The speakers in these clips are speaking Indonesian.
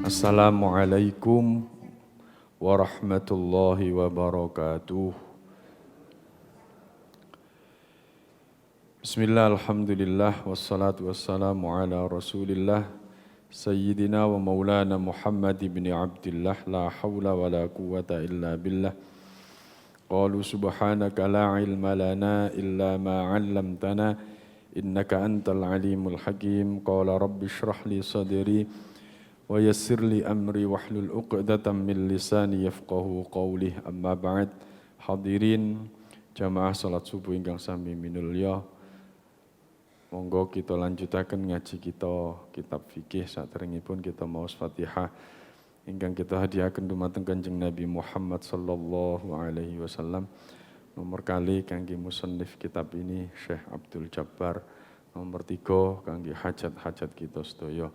Assalamualaikum warahmatullahi wabarakatuh. Bismillah, alhamdulillah, wassalatu wassalamu ala rasulillah Sayyidina wa maulana Muhammad ibn Abdillah. La hawla wa la quwwata illa billah. Qalu subhanaka la ilma lana illa ma 'allamtana innaka antal alimul hakim. Qala rabbi shrah li sadri wa yassir li amri wahlul 'uqdatam min lisani yafqahu qawli. Amma ba'd. Hadirin jamaah salat subuh ingkang sami minulya, monggo kita lanjutaken ngaji kita kitab fikih. Saderengipun kita maos Fatihah ingkang kita hadiahaken dumateng Kanjeng Nabi Muhammad sallallahu alaihi wasallam. Nomor kali kangge musannif kitab ini Syekh Abdul Jabbar. Nomor 3 kangge hajat-hajat kita sedaya.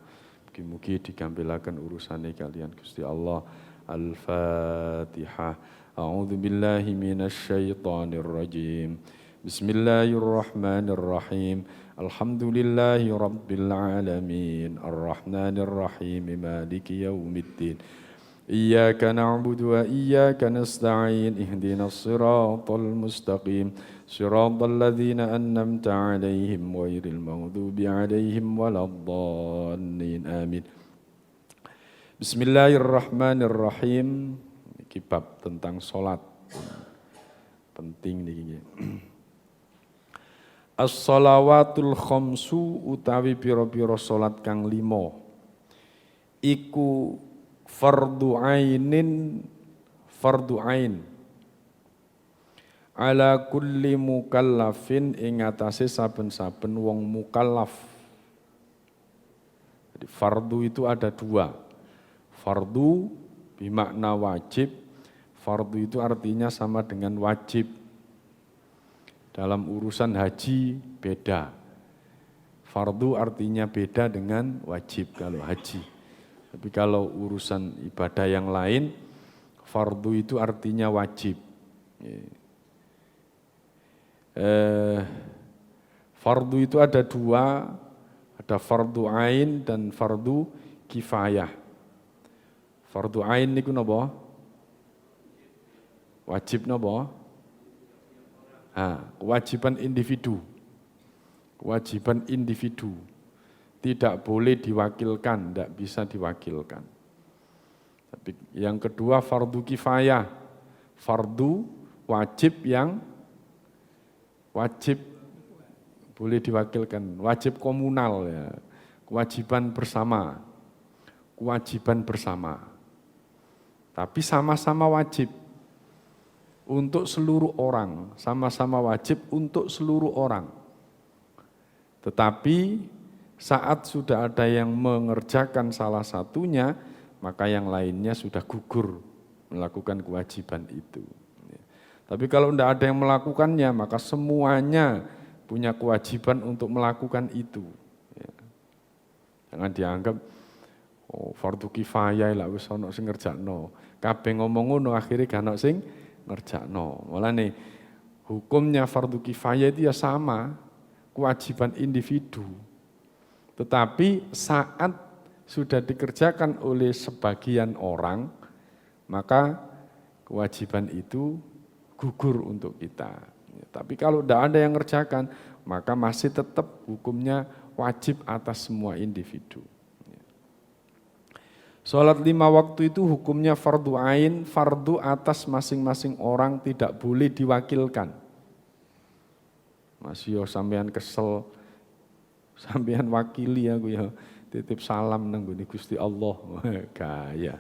Mugi-mugi digampilaken urusane kalian Gusti Allah. Al-Fatihah. A'udzu billahi minasy syaithanir rajim. Bismillahirrahmanirrahim. Alhamdulillahi rabbil alamin. Arrahmanir rahim. Maliki yaumiddin. Iyyaka na'budu wa iyyaka nasta'in. Ihdinas siratal mustaqim. Siratal ladzina an'amta 'alaihim ghairil maghdubi 'alaihim waladdallin. Amin. Bismillahirrahmanirrahim. Iki bab tentang salat. Penting niki. As-shalawatul khamsu utawi pira-pira salat kang 5 iku fardu ain ala kulli mukallafin ing atase saben-saben wong mukallaf. Jadi fardu itu ada 2. Fardu bermakna wajib. Fardu itu artinya sama dengan wajib. Dalam urusan haji beda. Fardu artinya beda dengan wajib kalau haji. Tapi kalau urusan ibadah yang lain, fardu itu artinya wajib. Fardu itu ada 2, ada fardu ain dan fardu kifayah. Fardu ain niku napa? Wajib napa? Kewajiban individu. Kewajiban individu. Tidak boleh diwakilkan, tidak bisa diwakilkan. Tapi yang kedua fardu kifayah. Fardu wajib yang wajib boleh diwakilkan, wajib komunal ya. Kewajiban bersama. Kewajiban bersama. Tapi sama-sama wajib untuk seluruh orang, sama-sama wajib untuk seluruh orang. Tetapi saat sudah ada yang mengerjakan salah satunya, maka yang lainnya sudah gugur melakukan kewajiban itu. Tapi kalau tidak ada yang melakukannya, maka semuanya punya kewajiban untuk melakukan itu. Jangan dianggap fardu kifayah lah wis ana sing ngerjakno. Kabeh ngomong ngono akhire gak ana sing ngerjakno. Mulane hukumnya fardu kifayah itu ya sama, kewajiban individu. Tetapi saat sudah dikerjakan oleh sebagian orang, maka kewajiban itu gugur untuk kita. Tapi kalau tidak ada yang ngerjakan, maka masih tetap hukumnya wajib atas semua individu. Salat 5 waktu itu hukumnya fardu ain, fardu atas masing-masing orang, tidak boleh diwakilkan. Masih yo sampean kesel, sampean wakili aku ya, titip salam nang ngene Gusti Allah. Gaya.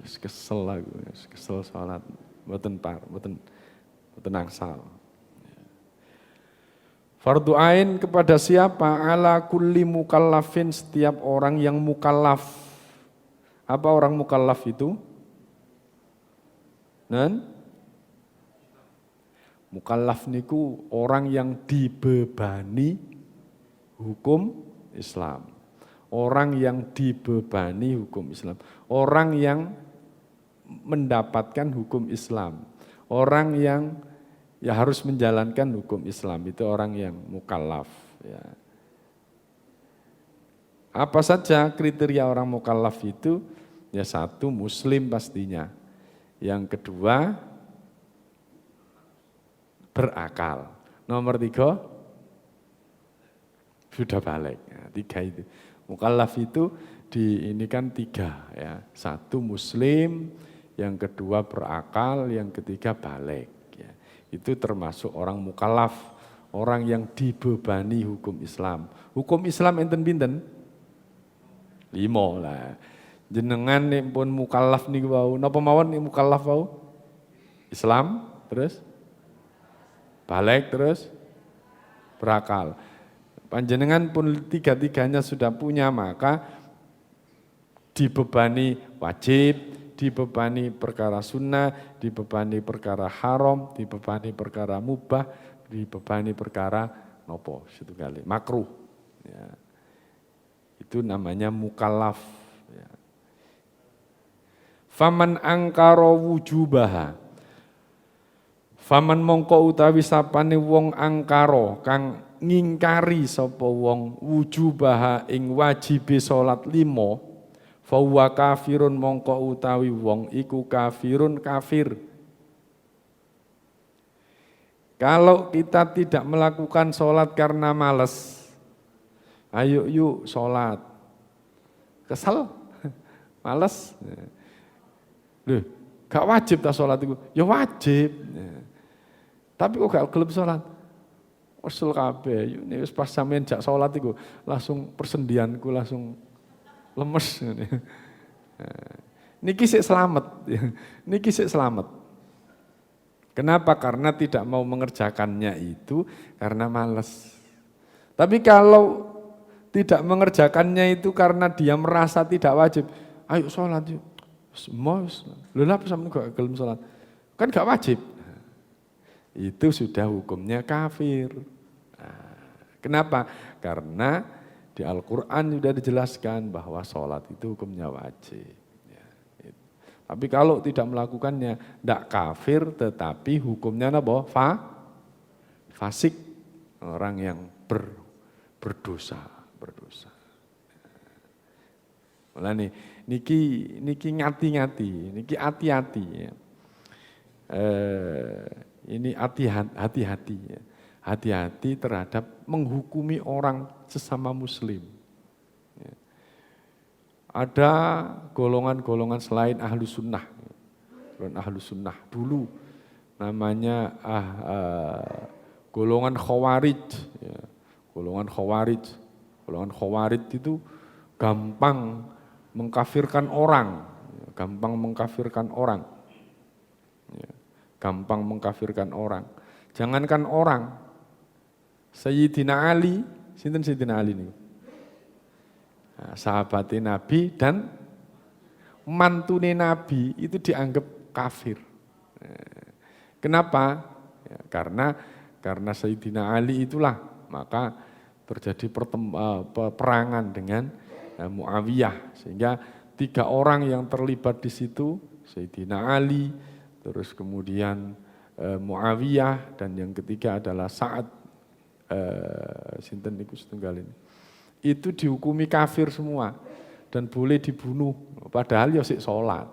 Wis kesel aku, kesel salat. Mboten angsal. Fardu ain kepada siapa? Ala kulli mukallafin, setiap orang yang mukallaf. Apa orang mukallaf itu? Mukallaf niku orang yang dibebani hukum Islam. Orang yang dibebani hukum Islam. Orang yang mendapatkan hukum Islam. Orang yang ya harus menjalankan hukum Islam, itu orang yang mukallaf. Ya. Apa saja kriteria orang mukallaf itu? Ya satu, muslim pastinya. Yang kedua, berakal. Nomor tiga, sudah balik. Ya, tiga itu. Mukallaf itu ini kan tiga. Ya. Satu, muslim. Yang kedua, berakal. Yang ketiga, balik. Ya. Itu termasuk orang mukallaf. Orang yang dibebani hukum Islam. Hukum Islam enten pinten? 5 lah. Jenengan nih pun mukallaf nih wau. Napa mawon nih mukallaf wau? Islam, terus balik, terus berakal. Panjenengan pun tiga-tiganya sudah punya, maka dibebani wajib, dibebani perkara sunnah, dibebani perkara haram, dibebani perkara mubah, dibebani perkara nopo situ kali makruh. Ya. Itu namanya mukallaf. Ya. Faman angkara wujubaha. Faman mongko utawi sapane wong angkara kang ngingkari sapa wong wujubaha ing wajibe salat 5, fa huwa kafirun mongko utawi wong iku kafirun kafir. Kalau kita tidak melakukan sholat karena malas, ayo yuk sholat. Kesel, malas. Loh, gak wajib tak sholat itu? Ya wajib. Tapi kok gak gelem sholat? Usul kabeh, ini pas sampean jak sholat itu, langsung persendianku langsung lemes. Niki sik selamat. Niki sik selamat. Kenapa? Karena tidak mau mengerjakannya itu karena malas. Tapi kalau tidak mengerjakannya itu karena dia merasa tidak wajib, ayo sholat yuk. Semua, lha apa sampeyan gak gelem sholat? Kan gak wajib. Itu sudah hukumnya kafir. Nah, kenapa? Karena di Al-Quran sudah dijelaskan bahwa sholat itu hukumnya wajib. Tapi kalau tidak melakukannya, tidak kafir, tetapi hukumnya apa? Fasik, orang yang berdosa. Mulane niki ngati-ngati, niki hati-hati. Ya. Ini hati-hati, ya. Hati-hati terhadap menghukumi orang sesama Muslim. Ya. Ada golongan-golongan selain ahlu sunnah. Ahlu sunnah dulu namanya golongan khawarij. Ya. Golongan khawarij itu gampang mengkafirkan orang. Ya. Gampang mengkafirkan orang. Jangankan orang. Sayyidina Ali, sinten Sayyidina Ali nih? Nah, sahabatnya Nabi dan mantune Nabi itu dianggap kafir. Kenapa? Ya, karena Sayyidina Ali itulah maka terjadi peperangan dengan Muawiyah sehingga 3 orang yang terlibat di situ Sayyidina Ali, terus kemudian Muawiyah dan yang ketiga adalah Sa'ad sinten niku setunggal ini. Itu dihukumi kafir semua dan boleh dibunuh padahal ya sik salat.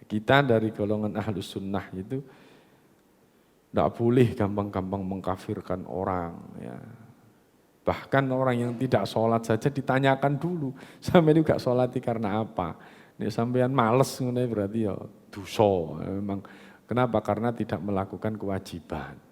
Kita dari golongan ahlus sunnah itu tidak boleh gampang-gampang mengkafirkan orang. Ya. Bahkan orang yang tidak sholat saja ditanyakan dulu, sampai juga sholati karena apa? Ini sampean males berarti ya dosa. Memang kenapa? Karena tidak melakukan kewajiban.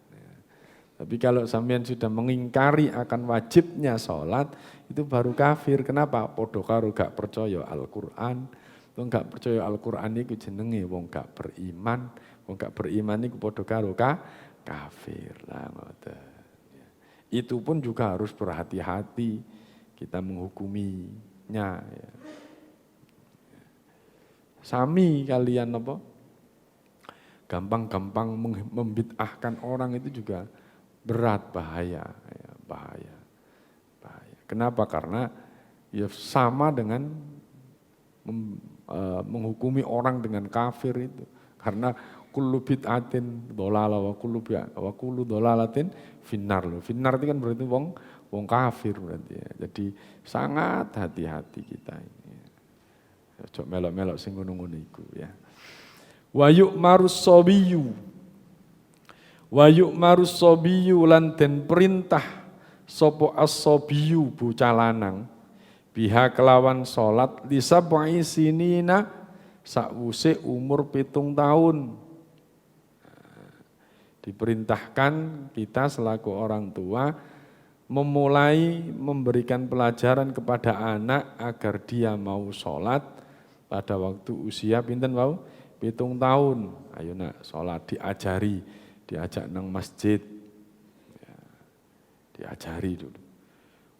Tapi kalau sampean sudah mengingkari akan wajibnya sholat, itu baru kafir. Kenapa? Podo karo gak percaya Al-Quran. Wong gak percaya Al-Quran itu jenenge wong gak beriman. Wong gak beriman itu podo karo kafir. Lah ngoten. Itu pun juga harus berhati-hati kita menghukuminya. Ya. Sami kalian apa? Gampang-gampang membid'ahkan orang itu juga berat, bahaya. Ya, bahaya. Kenapa? Karena ya sama dengan menghukumi orang dengan kafir itu. Karena kullu bid'atin dhalalah wa kullu dhalalatin finnar loh. Finnar itu kan berarti wong kafir berarti ya. Jadi sangat hati-hati kita ini. Ojo melok-melok sing ngono-ngono iku ya. Wa yu'marus sabiyyu. Wa yu'marus sabiyyu lan den perintah sapa as-sabiyyu bocah lanang biha kelawan salat li sab'i sinina sakwuse umur 7 tahun. Diperintahkan kita selaku orang tua memulai memberikan pelajaran kepada anak agar dia mau sholat pada waktu usia pinten wau 7 tahun. Ayo nak sholat diajari, diajak nang masjid, ya, diajari dulu.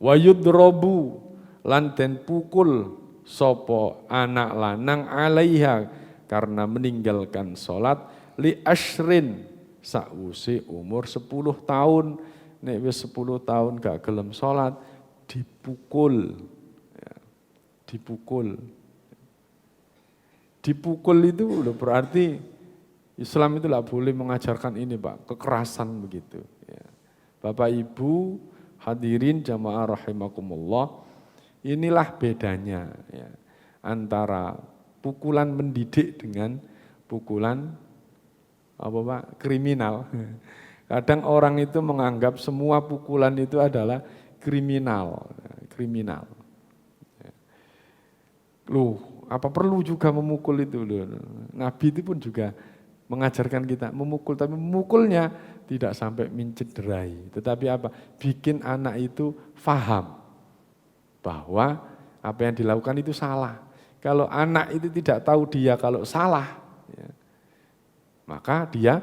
Wa yudrobu lan den pukul sopo anak lanang alaiha karena meninggalkan sholat li ashrin sakwuse umur 10 tahun. Nek wis 10 tahun gak gelem sholat, dipukul. Ya, dipukul. Dipukul itu udah berarti Islam itu tidak boleh mengajarkan ini Pak, kekerasan begitu. Ya. Bapak Ibu hadirin jamaah rahimakumullah, inilah bedanya ya, antara pukulan mendidik dengan pukulan apa Pak, kriminal. Kadang orang itu menganggap semua pukulan itu adalah kriminal. Loh, apa perlu juga memukul itu? Loh. Nabi itu pun juga mengajarkan kita memukul, tapi memukulnya tidak sampai mencederai. Tetapi apa? Bikin anak itu faham bahwa apa yang dilakukan itu salah. Kalau anak itu tidak tahu dia kalau salah, ya, maka dia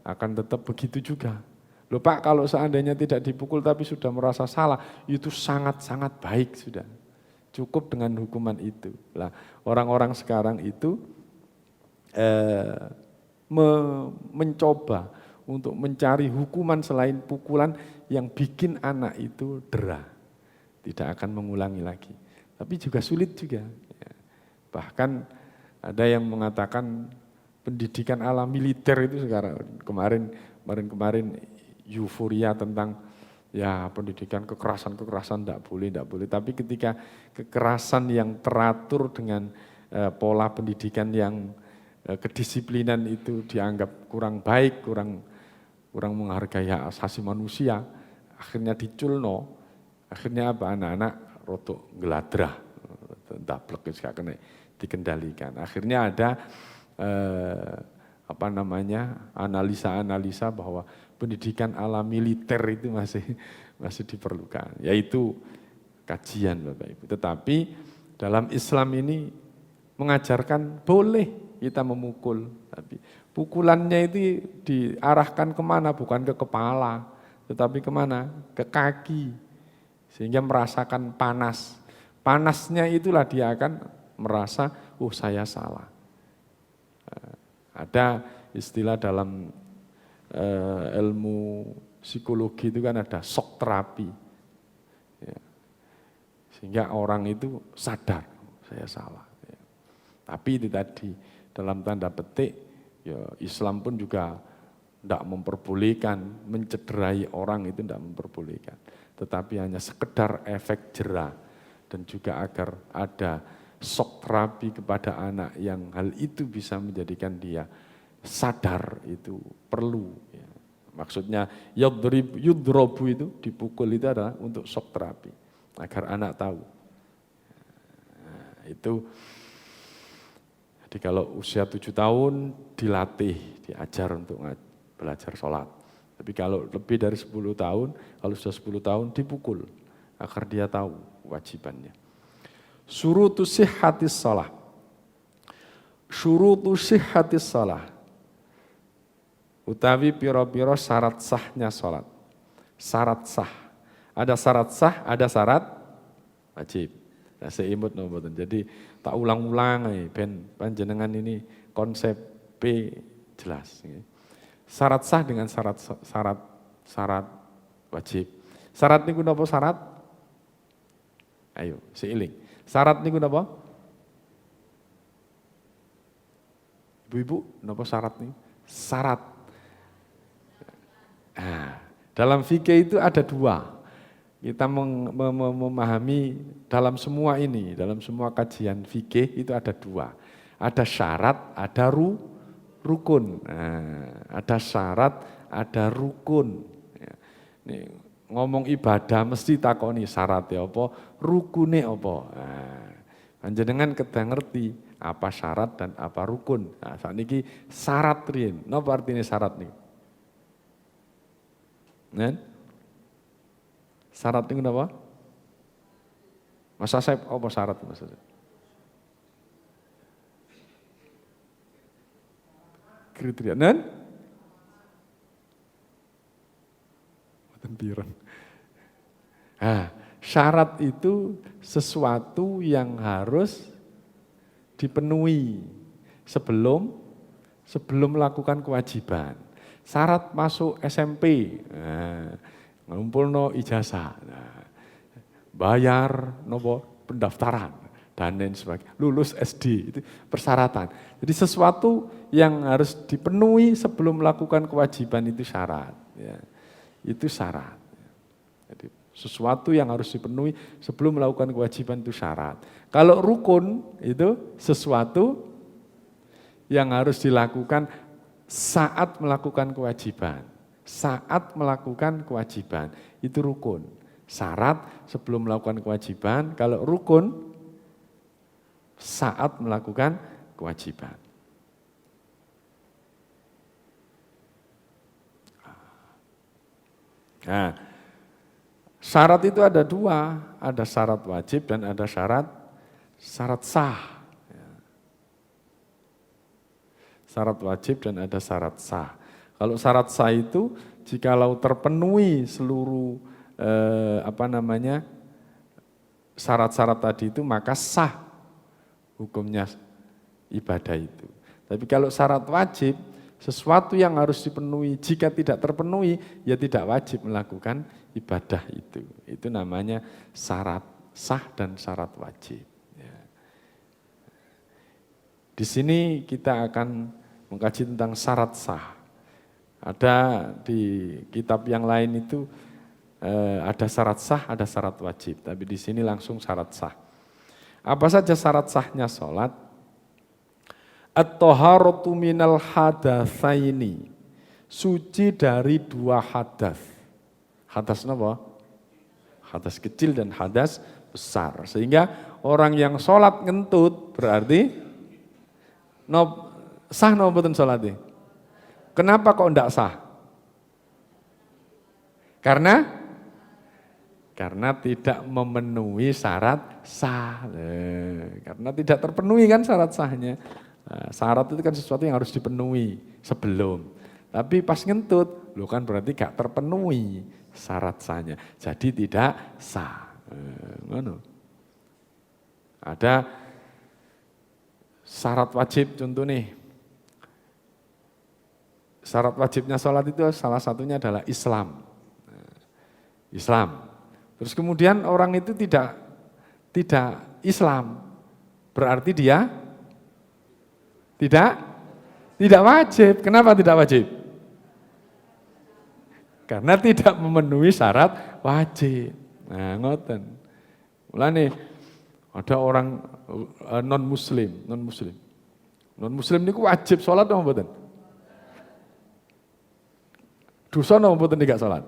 akan tetap begitu juga. Loh Pak, kalau seandainya tidak dipukul tapi sudah merasa salah, itu sangat-sangat baik sudah. Cukup dengan hukuman itu. Lah, orang-orang sekarang itu mencoba untuk mencari hukuman selain pukulan yang bikin anak itu dera. Tidak akan mengulangi lagi. Tapi juga sulit juga. Bahkan ada yang mengatakan pendidikan ala militer itu sekarang kemarin euforia tentang ya pendidikan kekerasan tidak boleh. Tapi ketika kekerasan yang teratur dengan pola pendidikan yang kedisiplinan itu dianggap kurang baik, kurang menghargai hak asasi manusia, akhirnya diculno, akhirnya apa anak-anak rotok geladrah, daplek gak kena dikendalikan. Akhirnya ada analisa bahwa pendidikan ala militer itu masih diperlukan, yaitu kajian Bapak Ibu. Tetapi dalam Islam ini mengajarkan boleh kita memukul, tapi pukulannya itu diarahkan kemana? Bukan ke kepala, tetapi kemana? Ke kaki, sehingga merasakan panas. Panasnya itulah dia akan merasa, oh saya salah. Ada istilah dalam ilmu psikologi itu kan ada shock terapi. Ya. Sehingga orang itu sadar, saya salah. Ya. Tapi itu tadi, dalam tanda petik, ya Islam pun juga tidak memperbolehkan, mencederai orang itu tidak memperbolehkan. Tetapi hanya sekedar efek jera dan juga agar ada shock terapi kepada anak yang hal itu bisa menjadikan dia sadar itu perlu. Ya. Maksudnya yudrobu itu dipukul itu adalah untuk shock terapi agar anak tahu. Nah, itu jadi kalau usia 7 tahun dilatih, diajar untuk belajar sholat. Tapi kalau lebih dari 10 tahun, kalau sudah 10 tahun dipukul agar dia tahu kewajibannya. Syurutu sihhatis shalah. Syurutu sihhatis shalah. Utawi piro-piro syarat sahnya sholat. Syarat sah. Ada syarat sah, ada syarat wajib. Nah, seimut no, jadi tak ulang-ulang ben panjenengan ini konsep P jelas. Syarat sah dengan syarat wajib. Syarat niku napa syarat? Ayo, seiling. Syarat niku napa? Ibu-ibu, napa syarat nih? syarat. Nah, dalam fikih itu ada dua. Kita memahami dalam semua ini, dalam semua kajian fikih itu ada dua. Ada syarat, ada rukun. Nah, ada syarat, ada rukun. Nih, ngomong ibadah mesti takoni syaratnya apa, rukune apa. Nah, panjenengan kedah ngerti apa syarat dan apa rukun. Nah, saat ini syarat riyen. Napa artinya syarat nih? Nen? Syarat itu apa? Masa saya apa syarat Mas? Kriteria. Nen? Nah, syarat itu sesuatu yang harus dipenuhi sebelum melakukan kewajiban. Syarat masuk SMP, ngumpulno ijazah, bayar nopo pendaftaran dan lain sebagainya, lulus SD itu persyaratan. Jadi sesuatu yang harus dipenuhi sebelum melakukan kewajiban itu syarat. Ya. Itu syarat. Jadi sesuatu yang harus dipenuhi sebelum melakukan kewajiban itu syarat. Kalau rukun itu sesuatu yang harus dilakukan saat melakukan kewajiban. Saat melakukan kewajiban itu rukun. Syarat sebelum melakukan kewajiban, kalau rukun saat melakukan kewajiban. Nah, syarat itu ada dua, ada syarat wajib dan ada syarat sah. Syarat wajib dan ada syarat sah. Kalau syarat sah itu jikalau terpenuhi seluruh syarat-syarat tadi itu maka sah hukumnya ibadah itu. Tapi kalau syarat wajib sesuatu yang harus dipenuhi, jika tidak terpenuhi, ya tidak wajib melakukan ibadah itu. Itu namanya syarat sah dan syarat wajib. Ya. Di sini kita akan mengkaji tentang syarat sah. Ada di kitab yang lain itu ada syarat sah, ada syarat wajib. Tapi di sini langsung syarat sah. Apa saja syarat sahnya sholat? At-taharatu minal hadatsaini. Suci dari dua hadas. Hadas apa? Hadas kecil dan hadas besar. Sehingga orang yang sholat ngentut berarti sah no mboten sholatnya? Kenapa kok enggak sah? Karena tidak memenuhi syarat sah. Karena tidak terpenuhi kan syarat sahnya. Nah, syarat itu kan sesuatu yang harus dipenuhi sebelum. Tapi pas ngentut, kan berarti gak terpenuhi syarat sahnya. Jadi tidak sah. Ada syarat wajib contoh nih. Syarat wajibnya sholat itu salah satunya adalah Islam. Islam. Terus kemudian orang itu tidak Islam. Berarti dia tidak wajib. Kenapa tidak wajib? Karena tidak memenuhi syarat wajib. Nah, ngoten. Mulane ada orang non muslim niku wajib sholat apa mboten? Dosa napa mboten tidak sholat?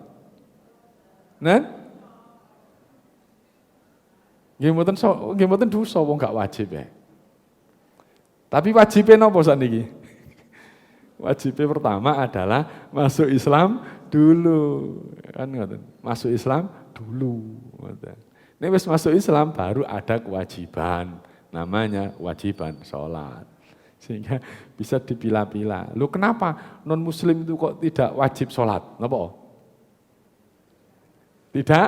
Nah? Nggih mboten dosa wong gak wajib ya. Tapi wajibnya napa sakniki? Wajibnya pertama adalah masuk Islam dulu. Kan ngoten. Masuk Islam dulu, ngoten. Nek wis masuk Islam baru ada kewajiban. Namanya wajiban sholat. Sehingga bisa dipilah-pilah. Lu kenapa non muslim itu kok tidak wajib sholat? Napa? Tidak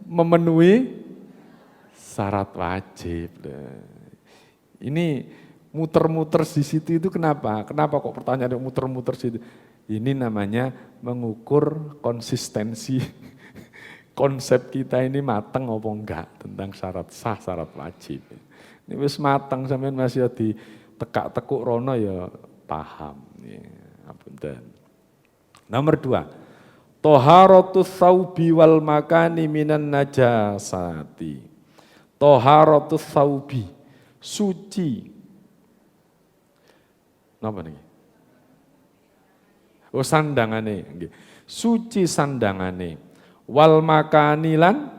memenuhi syarat wajib. Ini muter-muter di situ itu kenapa? Kenapa kok pertanyaan muter-muter situ? Ini namanya mengukur konsistensi konsep kita ini matang apa enggak tentang syarat sah, syarat wajib. Ini wis matang sampean masih di tekak-tekuk rono ya paham. Apunten. Nomor 2. Taharatus saubi wal makani minan najasati. Taharatus saubi, suci. Napa niki? Oh sandangane nggih. Suci sandangane. Wal makani lan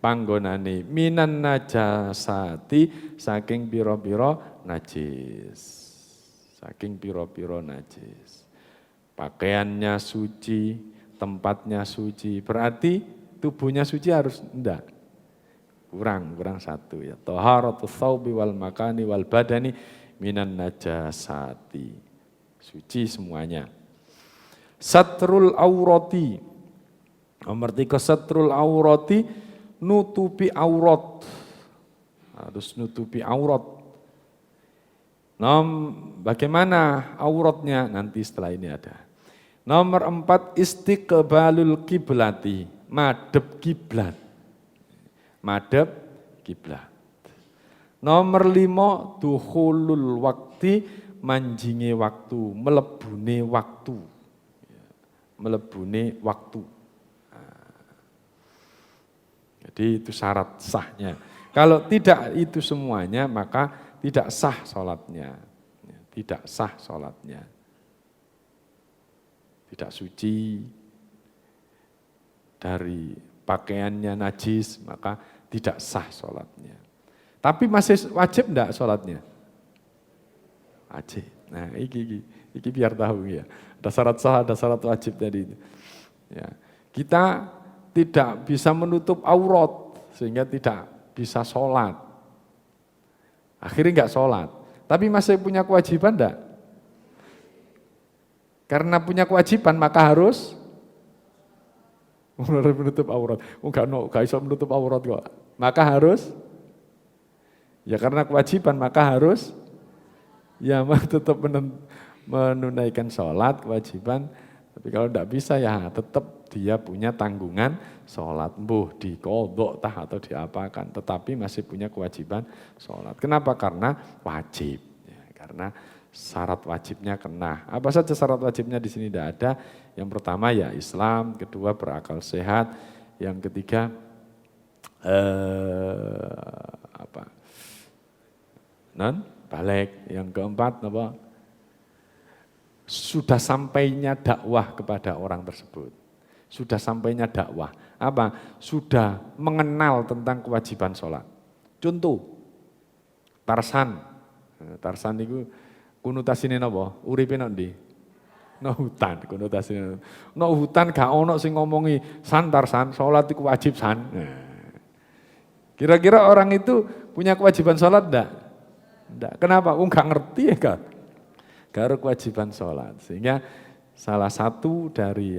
panggonane minan najasati saking pira-pira najis. Saking pira-pira najis. Pakaiannya suci, tempatnya suci. Berarti tubuhnya suci harus enggak? Kurang satu ya. Taharatus tsaubi wal makani wal badani minan najasati. Suci semuanya. Satrul aurati. Nomor 3 satrul aurati, nutupi aurat. Harus nutupi aurat. Bagaimana auratnya? Nanti setelah ini ada. Nomor 4 istiqbalul kiblati, madhep kiblat. Madhep kiblat. Nomor 5 dukhulul wakti, manjinge waktu, melebune waktu. Melebune waktu. Jadi itu syarat sahnya. Kalau tidak itu semuanya maka tidak sah sholatnya. Tidak sah sholatnya. Tidak suci, dari pakaiannya najis, maka tidak sah sholatnya. Tapi masih wajib enggak sholatnya? Wajib. Nah ini biar tahu ya. Ada syarat sah, ada syarat wajib tadi. Ya. Kita tidak bisa menutup aurat, sehingga tidak bisa sholat. Akhirnya enggak sholat. Tapi masih punya kewajiban enggak? Karena punya kewajiban maka harus menutup aurat. Enggak bisa menutup aurat kok. Maka harus, ya karena kewajiban maka harus, ya tetap menunaikan sholat, kewajiban. Tapi kalau enggak bisa ya tetap dia punya tanggungan sholat. Mbuh diqodho tah atau diapakan. Tetapi masih punya kewajiban sholat. Kenapa? Karena wajib. Ya, karena syarat wajibnya kena. Apa saja syarat wajibnya di sini tidak ada. Yang pertama ya Islam, kedua berakal sehat, yang ketiga balik, yang keempat apa? Sudah sampainya dakwah kepada orang tersebut. Sudah sampainya dakwah. Apa? Sudah mengenal tentang kewajiban sholat. Contoh, Tarsan. Tarsan itu konotasinya apa? Uripe nang ndi? No hutan, konotasinya. No hutan gak ono sing ngomongi san Tarsan, sholat itu wajib san. Kira-kira orang itu punya kewajiban sholat enggak? Enggak. Kenapa? Enggak ngerti ya kan? Gak ada kewajiban sholat. Sehingga salah satu dari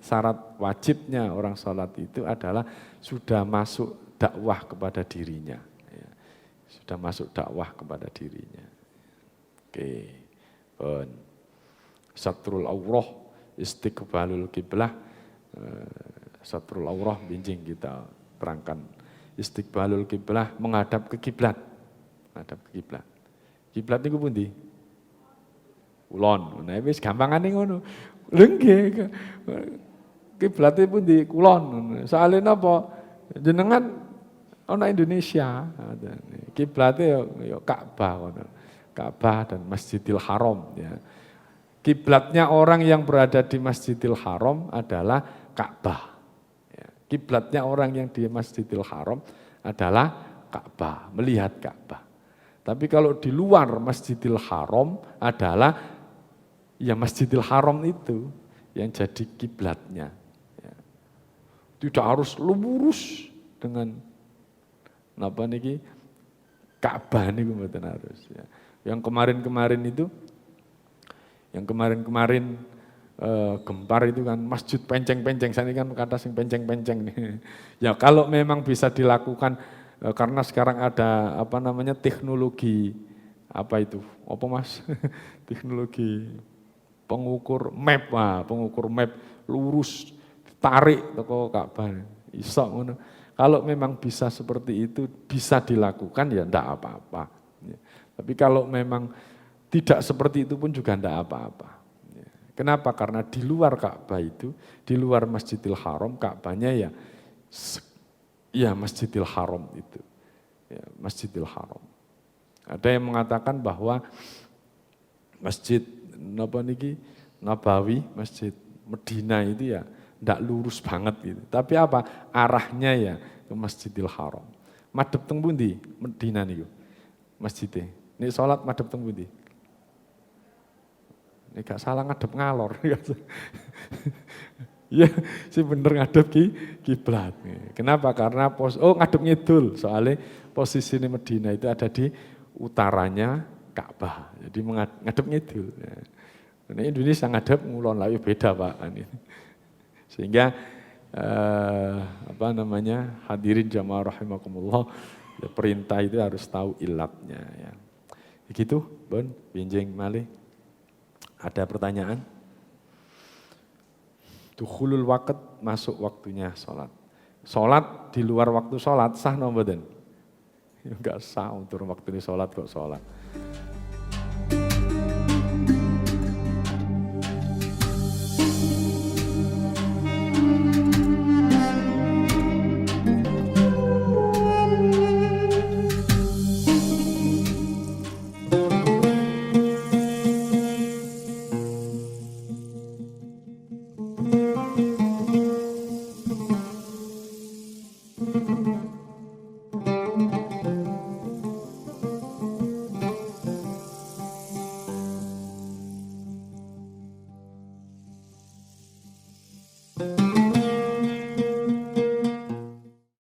syarat wajibnya orang sholat itu adalah sudah masuk dakwah kepada dirinya. Ya. Sudah masuk dakwah kepada dirinya. Oke. Satrul aurah, istiqbalul kiblah. Satrul aurah binjing kita terangkan. Istiqbalul kiblah, menghadap ke kiblat. Menghadap ke kiblat. Kiblat niku pundi? Kulon. Nah wis gampangane ngono. Lha nggih. Kiblate pundi? Kulon. Soale napa? Jenengan ana Indonesia. Kiblate ya Ka'bah ngono. Ka'bah dan Masjidil Haram ya. Kiblatnya orang yang berada di Masjidil Haram adalah Ka'bah. Ya. Kiblatnya orang yang di Masjidil Haram adalah Ka'bah, melihat Ka'bah. Tapi kalau di luar Masjidil Haram adalah ya Masjidil Haram itu yang jadi kiblatnya. Ya. Tidak harus lurus dengan Ka'bah niku mboten harus. Ya. Yang kemarin gempar itu kan masjid penceng-penceng, saya ini kan kata sing penceng-penceng nih. Ya kalau memang bisa dilakukan karena sekarang ada teknologi teknologi pengukur map lurus tarik toko Ka'bah iso ngono. Kalau memang bisa seperti itu bisa dilakukan ya ndak apa-apa. Ya. Tapi kalau memang Tidak seperti itu pun juga tidak apa-apa. Kenapa? Karena di luar Ka'bah itu, di luar Masjidil Haram, Ka'bahnya ya Masjidil Haram itu. Ya, Masjidil Haram. Ada yang mengatakan bahwa Masjid Nabawi, Masjid Medina itu ya tidak lurus banget gitu. Tapi apa? Arahnya ya ke Masjidil Haram. Madhep teng pundi? Medina niku. Masjidnya. Ini sholat madhep teng pundi? Ini gak salah ngadep ngalor. Ya, sih bener ngadep kiblat. Kenapa? Karena ngadep ngidul. Soalnya posisi ini Medina itu ada di utaranya Ka'bah. Jadi ngadep ngidul. Nah, Indonesia ngadep ngulon lagi beda Pak. Sehingga hadirin jamaah rahimakumullah, ya, perintah itu harus tahu ilatnya. Ya. Begitu, Bon, binjeng malih. Ada pertanyaan? Dukhulul waqt, masuk waktunya sholat. Sholat di luar waktu sholat, sah no mboten? Enggak sah, untuk waktu ini sholat kok sholat.